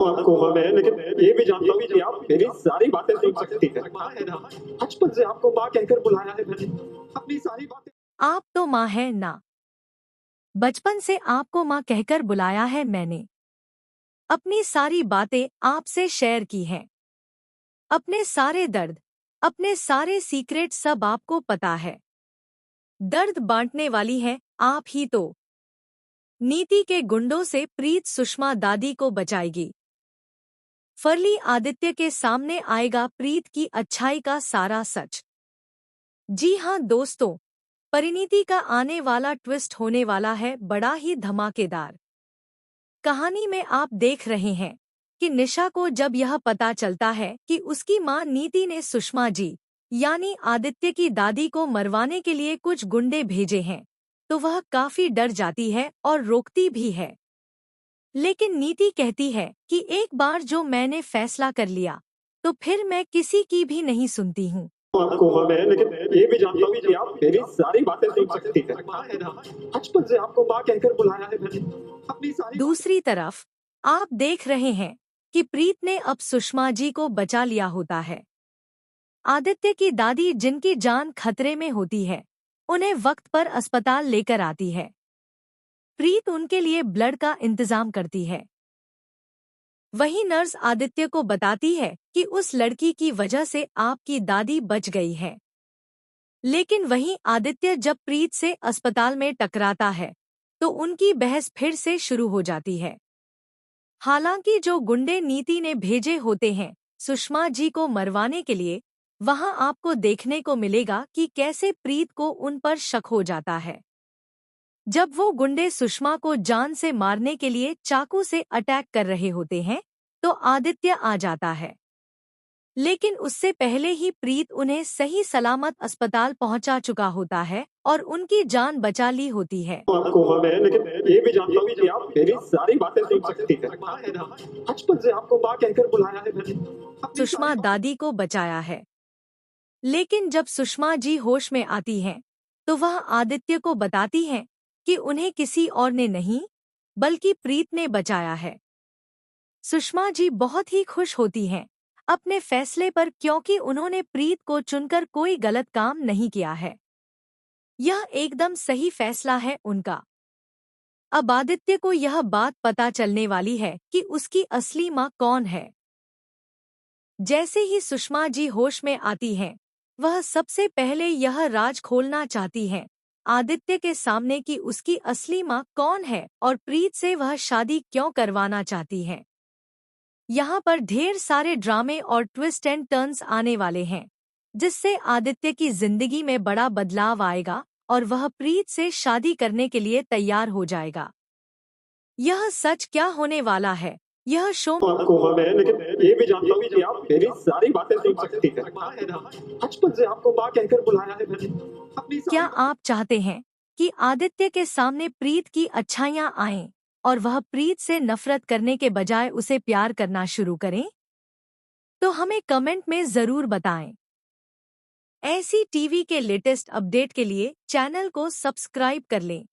आपको मैं लेकिन ये भी जानता हूँ कि आप मेरी सारी बातें सुन सकती हैं। बचपन से आपको माँ कहकर बुलाया है मैंने, अपनी सारी बातें। आप तो माँ है ना। बचपन से आपको माँ कहकर बुलाया है मैंने। अपनी सारी बातें आपसे शेयर की हैं। अपने सारे दर्द, अपने सारे सीक्रेट सब आपको पता है। दर्द बांटने वाली है आप ही तो। नीति के गुंडों से प्रीत सुषमा दादी को बचाएगी। फरली आदित्य के सामने आएगा प्रीत की अच्छाई का सारा सच। जी हाँ दोस्तों, परिणीति का आने वाला ट्विस्ट होने वाला है बड़ा ही धमाकेदार। कहानी में आप देख रहे हैं कि निशा को जब यह पता चलता है कि उसकी मां नीति ने सुषमा जी यानी आदित्य की दादी को मरवाने के लिए कुछ गुंडे भेजे हैं, तो वह काफी डर जाती है और रोकती भी है। लेकिन नीति कहती है कि एक बार जो मैंने फैसला कर लिया तो फिर मैं किसी की भी नहीं सुनती हूँ। आपको मैं लेकिन ये भी जानता हूँ कि आप मेरी सारी बातें सुन सकती हैं। बचपन से आपको माँ कहकर बुलाया है मैंने, अपनी सारी। दूसरी तरफ आप देख रहे हैं कि प्रीत ने अब सुषमा जी को बचा लिया होता है। आदित्य की दादी जिनकी जान खतरे में होती है, उन्हें वक्त पर अस्पताल लेकर आती है। प्रीत उनके लिए ब्लड का इंतजाम करती है। वहीं नर्स आदित्य को बताती है कि उस लड़की की वजह से आपकी दादी बच गई है। लेकिन वहीं आदित्य जब प्रीत से अस्पताल में टकराता है तो उनकी बहस फिर से शुरू हो जाती है। हालांकि जो गुंडे नीति ने भेजे होते हैं सुषमा जी को मरवाने के लिए, वहां आपको देखने को मिलेगा कि कैसे प्रीत को उन पर शक हो जाता है। जब वो गुंडे सुषमा को जान से मारने के लिए चाकू से अटैक कर रहे होते हैं तो आदित्य आ जाता है। लेकिन उससे पहले ही प्रीत उन्हें सही सलामत अस्पताल पहुंचा चुका होता है और उनकी जान बचा ली होती है। आपको मैं लेकिन ये भी जानता हूँ कि आप मेरी सारी बातें सुन सकती हैं। बचपन से आपको माँ कहकर बुलाया है मैंने, अपनी सुषमा सारी बातें। दादी को बचाया है। लेकिन जब सुषमा जी होश में आती हैं, तो वह आदित्य को बताती हैं कि उन्हें किसी और ने नहीं, बल्कि प्रीत ने बचाया है। सुषमा जी बहुत ही खुश होती हैं अपने फैसले पर, क्योंकि उन्होंने प्रीत को चुनकर कोई गलत काम नहीं किया है। यह एकदम सही फैसला है उनका। अब आदित्य को यह बात पता चलने वाली है कि उसकी असली माँ कौन है। जैसे ही सुषमा जी होश में आती हैं, वह सबसे पहले यह राज खोलना चाहती हैं आदित्य के सामने कि उसकी असली माँ कौन है और प्रीत से वह शादी क्यों करवाना चाहती हैं। यहाँ पर ढेर सारे ड्रामे और ट्विस्ट एंड टर्न्स आने वाले हैं, जिससे आदित्य की जिंदगी में बड़ा बदलाव आएगा और वह प्रीत से शादी करने के लिए तैयार हो जाएगा। यह सच क्या होने वाला है, यह शो। आपको मैं लेकिन ये भी जानता हूँ कि आप मेरी सारी बातें सुन सकती हैं। बचपन से आपको माँ कहकर बुलाया है मैंने, अपनी क्या सारी। आप चाहते हैं कि आदित्य के सामने प्रीत की अच्छाइयाँ आएं और वह प्रीत से नफरत करने के बजाय उसे प्यार करना शुरू करें? तो हमें कमेंट में जरूर बताएं। ऐसी टीवी के लेटेस्ट अपडेट के लिए चैनल को सब्सक्राइब कर लें।